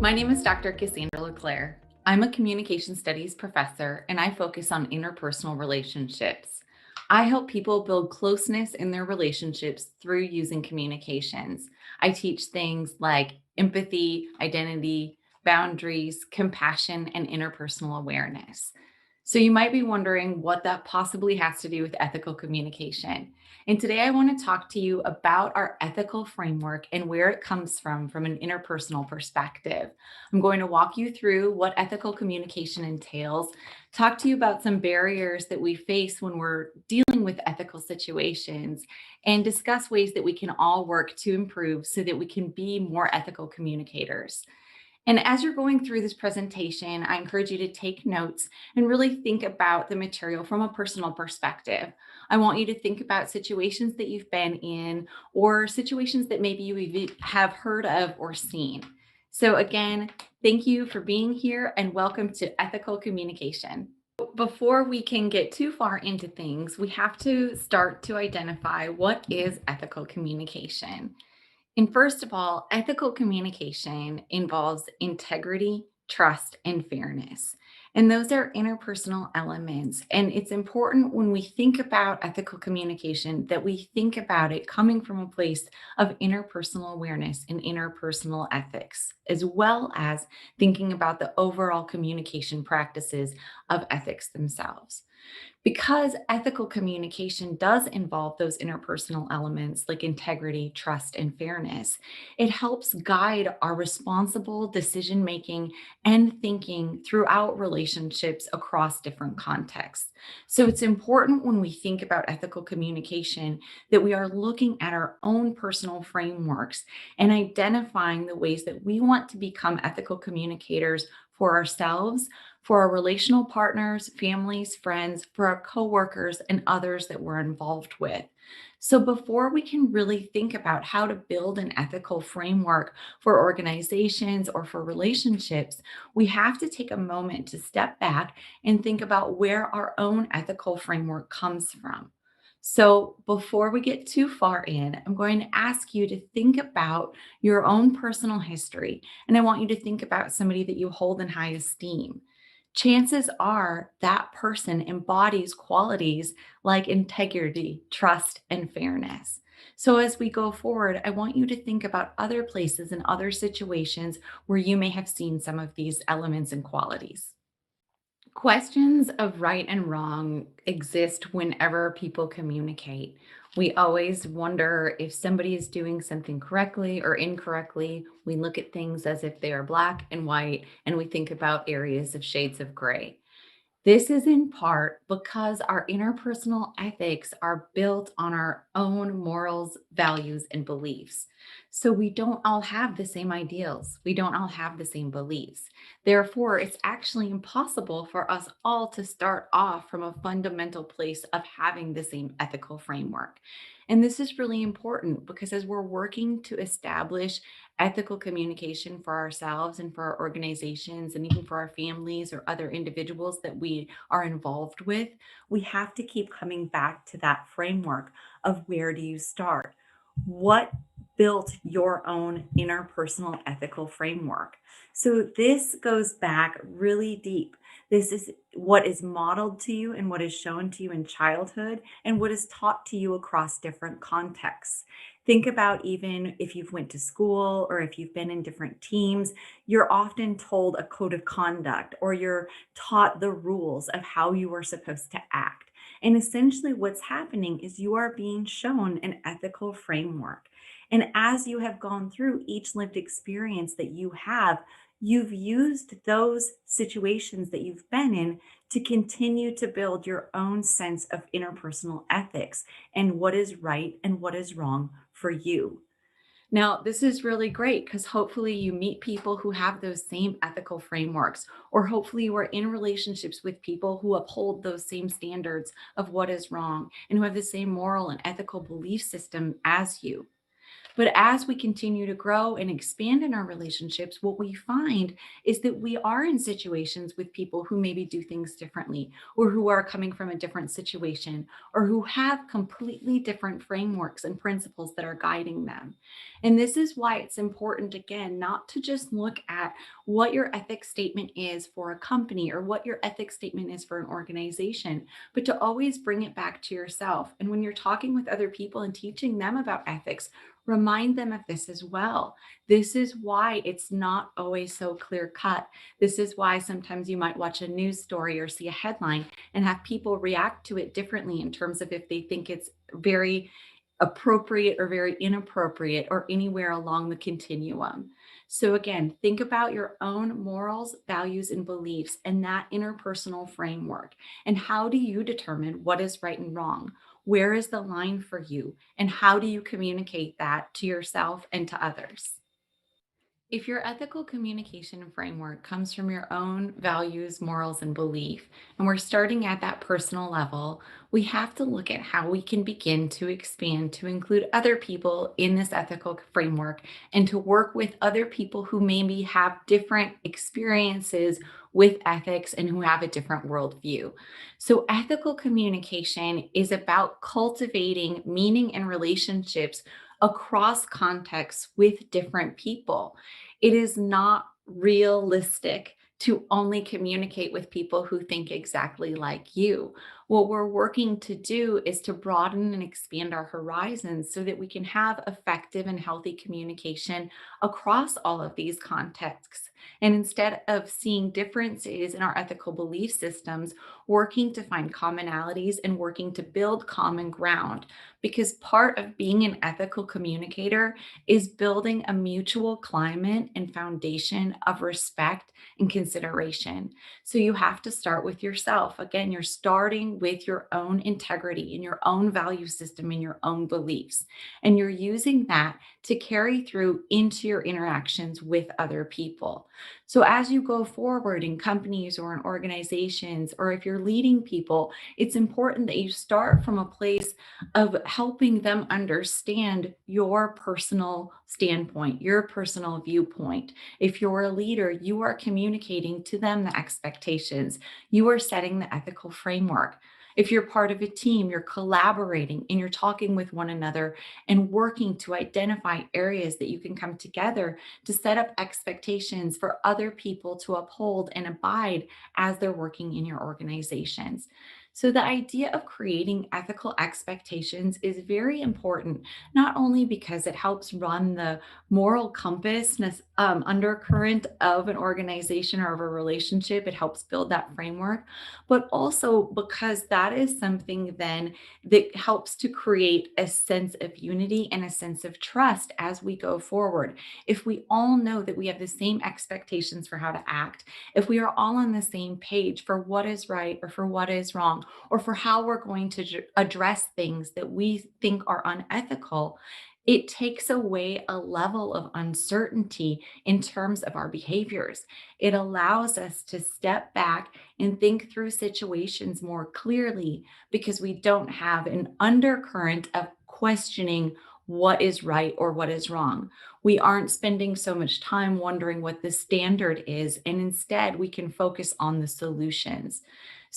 My name is Dr. Cassandra LeClaire. I'm a communication studies professor and I focus on interpersonal relationships. I help people build closeness in their relationships through using communications. I teach things like empathy, identity, boundaries, compassion, and interpersonal awareness. So you might be wondering what that possibly has to do with ethical communication. And today I want to talk to you about our ethical framework and where it comes from an interpersonal perspective. I'm going to walk you through what ethical communication entails, talk to you about some barriers that we face when we're dealing with ethical situations, and discuss ways that we can all work to improve so that we can be more ethical communicators. And as you're going through this presentation, I encourage you to take notes and really think about the material from a personal perspective. I want you to think about situations that you've been in or situations that maybe you even have heard of or seen. So again, thank you for being here and welcome to Ethical Communication. Before we can get too far into things, we have to start to identify what is ethical communication. And first of all, ethical communication involves integrity, trust, and fairness. And those are interpersonal elements. And it's important when we think about ethical communication that we think about it coming from a place of interpersonal awareness and interpersonal ethics, as well as thinking about the overall communication practices of ethics themselves. Because ethical communication does involve those interpersonal elements like integrity, trust, and fairness, it helps guide our responsible decision making and thinking throughout relationships across different contexts. So it's important when we think about ethical communication that we are looking at our own personal frameworks and identifying the ways that we want to become ethical communicators for ourselves, for our relational partners, families, friends, for our coworkers, and others that we're involved with. So, before we can really think about how to build an ethical framework for organizations or for relationships, we have to take a moment to step back and think about where our own ethical framework comes from. So, before we get too far in, I'm going to ask you to think about your own personal history. And I want you to think about somebody that you hold in high esteem. Chances are that person embodies qualities like integrity, trust, and fairness. So, as we go forward, I want you to think about other places and other situations where you may have seen some of these elements and qualities. Questions of right and wrong exist whenever people communicate. We always wonder if somebody is doing something correctly or incorrectly. We look at things as if they are black and white, and we think about areas of shades of gray. This is in part because our interpersonal ethics are built on our own morals, values, and beliefs. So we don't all have the same ideals. We don't all have the same beliefs. Therefore, it's actually impossible for us all to start off from a fundamental place of having the same ethical framework. And this is really important because as we're working to establish ethical communication for ourselves and for our organizations and even for our families or other individuals that we are involved with, we have to keep coming back to that framework of where do you start? What built your own interpersonal ethical framework? So this goes back really deep. This is what is modeled to you and what is shown to you in childhood and what is taught to you across different contexts. Think about even if you've went to school or if you've been in different teams, you're often told a code of conduct or you're taught the rules of how you are supposed to act. And essentially what's happening is you are being shown an ethical framework. And as you have gone through each lived experience that you have, you've used those situations that you've been in to continue to build your own sense of interpersonal ethics and what is right and what is wrong for you. Now, this is really great because hopefully you meet people who have those same ethical frameworks, or hopefully you are in relationships with people who uphold those same standards of what is wrong and who have the same moral and ethical belief system as you. But as we continue to grow and expand in our relationships, what we find is that we are in situations with people who maybe do things differently, or who are coming from a different situation, or who have completely different frameworks and principles that are guiding them. And this is why it's important, again, not to just look at what your ethics statement is for a company or what your ethics statement is for an organization, but to always bring it back to yourself. And when you're talking with other people and teaching them about ethics, remind them of this as well. This is why it's not always so clear cut. This is why sometimes you might watch a news story or see a headline and have people react to it differently in terms of if they think it's very appropriate or very inappropriate or anywhere along the continuum. So, again, think about your own morals, values, and beliefs and that interpersonal framework. And how do you determine what is right and wrong? Where is the line for you? And how do you communicate that to yourself and to others? If your ethical communication framework comes from your own values, morals, and belief, and we're starting at that personal level, we have to look at how we can begin to expand to include other people in this ethical framework and to work with other people who maybe have different experiences with ethics and who have a different worldview. So, ethical communication is about cultivating meaning and relationships across contexts with different people. It is not realistic to only communicate with people who think exactly like you. What we're working to do is to broaden and expand our horizons so that we can have effective and healthy communication across all of these contexts. And instead of seeing differences in our ethical belief systems, working to find commonalities and working to build common ground. Because part of being an ethical communicator is building a mutual climate and foundation of respect and consideration. So you have to start with yourself. Again, you're starting with your own integrity and your own value system and your own beliefs. And you're using that to carry through into your interactions with other people. So as you go forward in companies or in organizations, or if you're leading people, it's important that you start from a place of helping them understand your personal standpoint, your personal viewpoint. If you're a leader, you are communicating to them the expectations, you are setting the ethical framework. If you're part of a team, you're collaborating and you're talking with one another and working to identify areas that you can come together to set up expectations for other people to uphold and abide as they're working in your organizations. So, the idea of creating ethical expectations is very important, not only because it helps run the moral compass undercurrent of an organization or of a relationship, it helps build that framework, but also because that is something then that helps to create a sense of unity and a sense of trust as we go forward. If we all know that we have the same expectations for how to act, if we are all on the same page for what is right or for what is wrong, or for how we're going to address things that we think are unethical, it takes away a level of uncertainty in terms of our behaviors. It allows us to step back and think through situations more clearly because we don't have an undercurrent of questioning what is right or what is wrong. We aren't spending so much time wondering what the standard is, and instead we can focus on the solutions.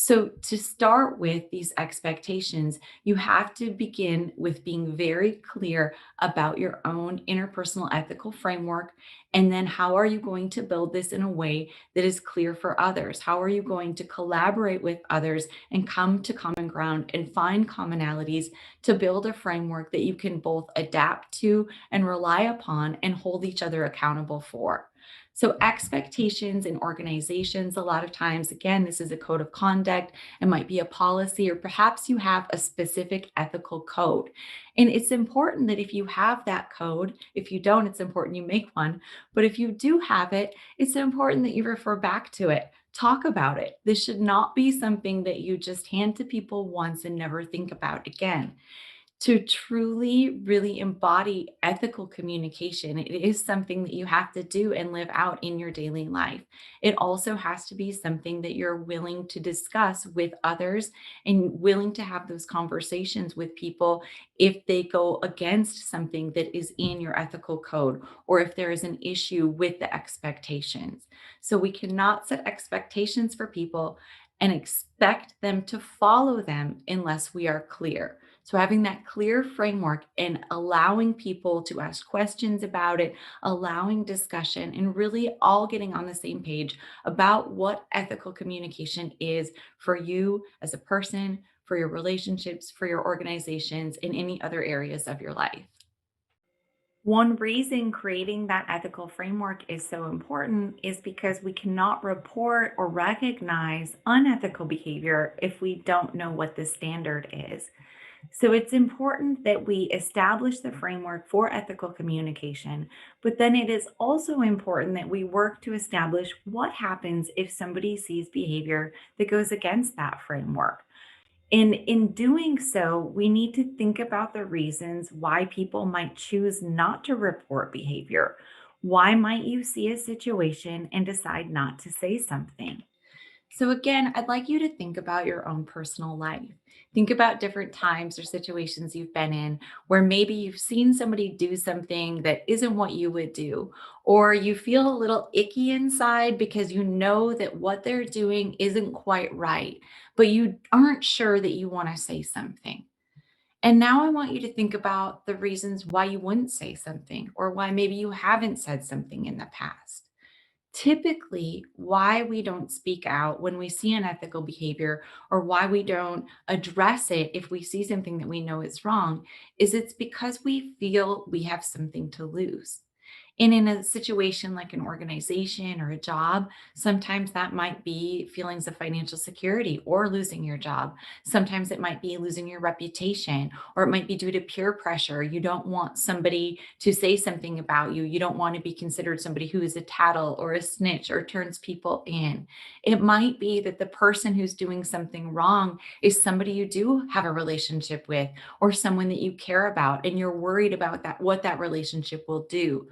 So, to start with these expectations, you have to begin with being very clear about your own interpersonal ethical framework. And then, how are you going to build this in a way that is clear for others? How are you going to collaborate with others and come to common ground and find commonalities to build a framework that you can both adapt to and rely upon and hold each other accountable for? So, expectations in organizations, a lot of times, again, this is a code of conduct, it might be a policy, or perhaps you have a specific ethical code. And it's important that if you have that code, if you don't, it's important you make one. But if you do have it, it's important that you refer back to it. Talk about it. This should not be something that you just hand to people once and never think about again. To truly really embody ethical communication, it is something that you have to do and live out in your daily life. It also has to be something that you're willing to discuss with others and willing to have those conversations with people if they go against something that is in your ethical code or if there is an issue with the expectations. So we cannot set expectations for people and expect them to follow them unless we are clear. So, having that clear framework and allowing people to ask questions about it, allowing discussion, and really all getting on the same page about what ethical communication is for you as a person, for your relationships, for your organizations, in any other areas of your life. One reason creating that ethical framework is so important is because we cannot report or recognize unethical behavior if we don't know what the standard is. So it's important that we establish the framework for ethical communication, but then it is also important that we work to establish what happens if somebody sees behavior that goes against that framework. And in doing so, we need to think about the reasons why people might choose not to report behavior. Why might you see a situation and decide not to say something? So, again, I'd like you to think about your own personal life. Think about different times or situations you've been in where maybe you've seen somebody do something that isn't what you would do, or you feel a little icky inside because you know that what they're doing isn't quite right, but you aren't sure that you want to say something. And now I want you to think about the reasons why you wouldn't say something, or why maybe you haven't said something in the past. Typically, why we don't speak out when we see unethical behavior or why we don't address it if we see something that we know is wrong is it's because we feel we have something to lose. And in a situation like an organization or a job, sometimes that might be feelings of financial security or losing your job. Sometimes it might be losing your reputation, or it might be due to peer pressure. You don't want somebody to say something about you. You don't want to be considered somebody who is a tattle or a snitch or turns people in. It might be that the person who's doing something wrong is somebody you do have a relationship with or someone that you care about and you're worried about that what that relationship will do.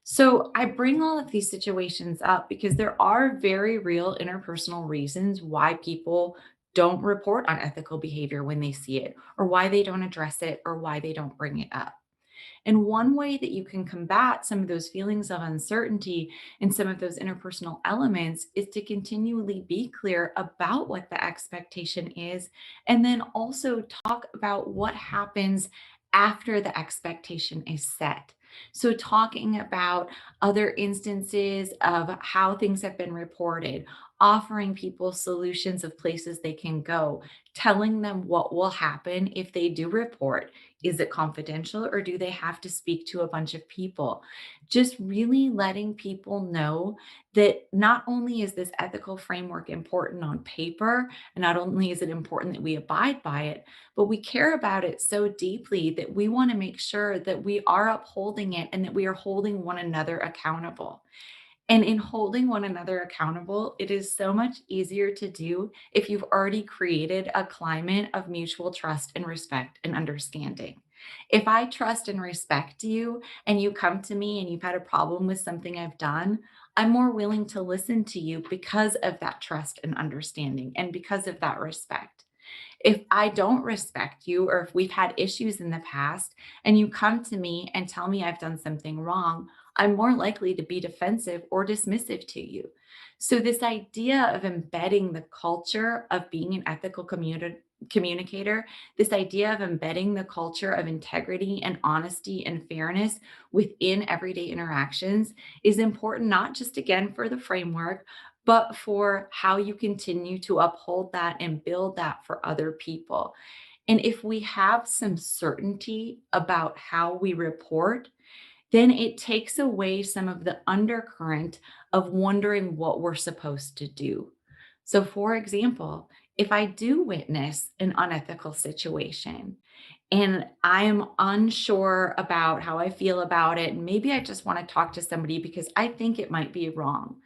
So I bring all of these situations up because there are very real interpersonal reasons why people don't report on ethical behavior when they see it, or why they don't address it, or why they don't bring it up. And one way that you can combat some of those feelings of uncertainty and some of those interpersonal elements is to continually be clear about what the expectation is, and then also talk about what happens after the expectation is set. So, talking about other instances of how things have been reported, offering people solutions of places they can go, telling them what will happen if they do report. Is it confidential or do they have to speak to a bunch of people? Just really letting people know that not only is this ethical framework important on paper, and not only is it important that we abide by it, but we care about it so deeply that we want to make sure that we are upholding it and that we are holding one another accountable. And in holding one another accountable, it is so much easier to do if you've already created a climate of mutual trust and respect and understanding. If I trust and respect you and you come to me and you've had a problem with something I've done, I'm more willing to listen to you because of that trust and understanding and because of that respect. If I don't respect you, or if we've had issues in the past and you come to me and tell me I've done something wrong, I'm more likely to be defensive or dismissive to you. So, this idea of embedding the culture of being an ethical communicator, this idea of embedding the culture of integrity and honesty and fairness within everyday interactions is important, not just again for the framework, but for how you continue to uphold that and build that for other people. And if we have some certainty about how we report, then it takes away some of the undercurrent of wondering what we're supposed to do. So, for example, if I do witness an unethical situation and I am unsure about how I feel about it, and maybe I just want to talk to somebody because I think it might be wrong,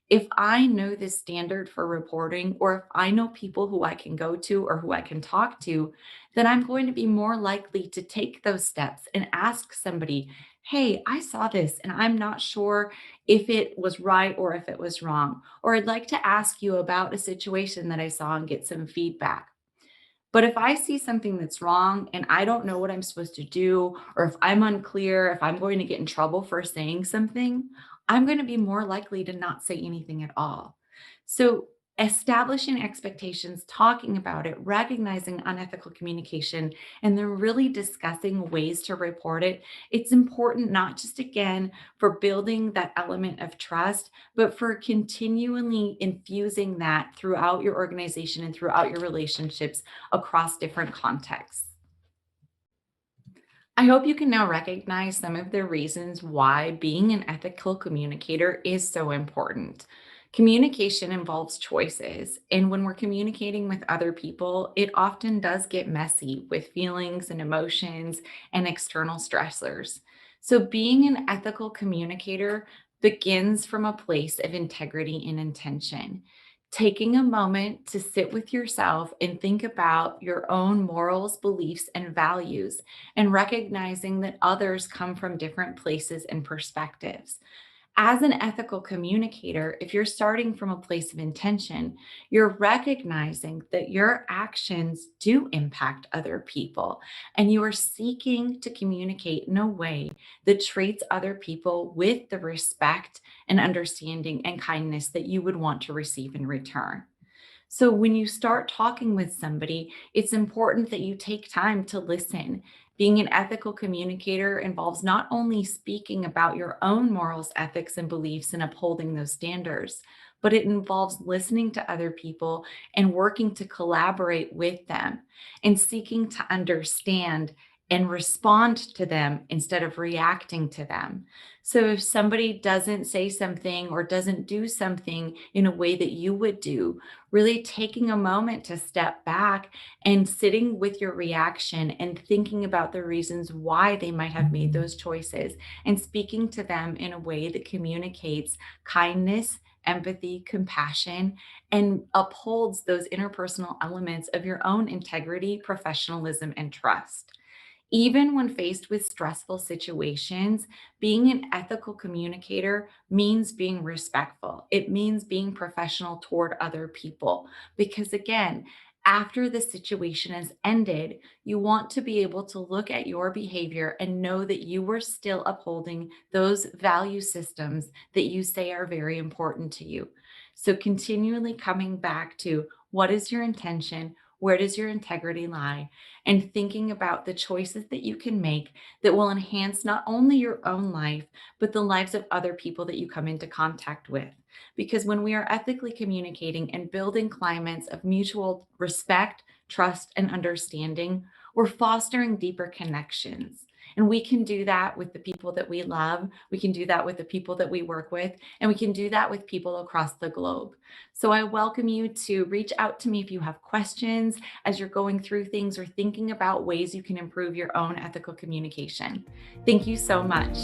If I know the standard for reporting, or if I know people who I can go to or who I can talk to, then I'm going to be more likely to take those steps and ask somebody, hey, I saw this and I'm not sure if it was right or if it was wrong. Or I'd like to ask you about a situation that I saw and get some feedback. But if I see something that's wrong and I don't know what I'm supposed to do, or if I'm unclear, if I'm going to get in trouble for saying something, I'm going to be more likely to not say anything at all. So, establishing expectations, talking about it, recognizing unethical communication, and then really discussing ways to report it, it's important not just again for building that element of trust, but for continually infusing that throughout your organization and throughout your relationships across different contexts. I hope you can now recognize some of the reasons why being an ethical communicator is so important. Communication involves choices, and when we're communicating with other people, it often does get messy with feelings and emotions and external stressors. So, being an ethical communicator begins from a place of integrity and intention. Taking a moment to sit with yourself and think about your own morals, beliefs, and values, and recognizing that others come from different places and perspectives. As an ethical communicator, if you're starting from a place of intention, you're recognizing that your actions do impact other people, and you are seeking to communicate in a way that treats other people with the respect and understanding and kindness that you would want to receive in return. So, when you start talking with somebody, it's important that you take time to listen. Being an ethical communicator involves not only speaking about your own morals, ethics, and beliefs and upholding those standards, but it involves listening to other people and working to collaborate with them and seeking to understand and respond to them instead of reacting to them. So, if somebody doesn't say something or doesn't do something in a way that you would do, really taking a moment to step back and sitting with your reaction and thinking about the reasons why they might have made those choices and speaking to them in a way that communicates kindness, empathy, compassion, and upholds those interpersonal elements of your own integrity, professionalism, and trust. Even when faced with stressful situations, being an ethical communicator means being respectful. It means being professional toward other people. Because again, after the situation has ended, you want to be able to look at your behavior and know that you were still upholding those value systems that you say are very important to you. So, continually coming back to what is your intention? Where does your integrity lie? And thinking about the choices that you can make that will enhance not only your own life, but the lives of other people that you come into contact with. Because when we are ethically communicating and building climates of mutual respect, trust, and understanding, we're fostering deeper connections. And we can do that with the people that we love. We can do that with the people that we work with, and we can do that with people across the globe. So I welcome you to reach out to me if you have questions as you're going through things or thinking about ways you can improve your own ethical communication. Thank you so much.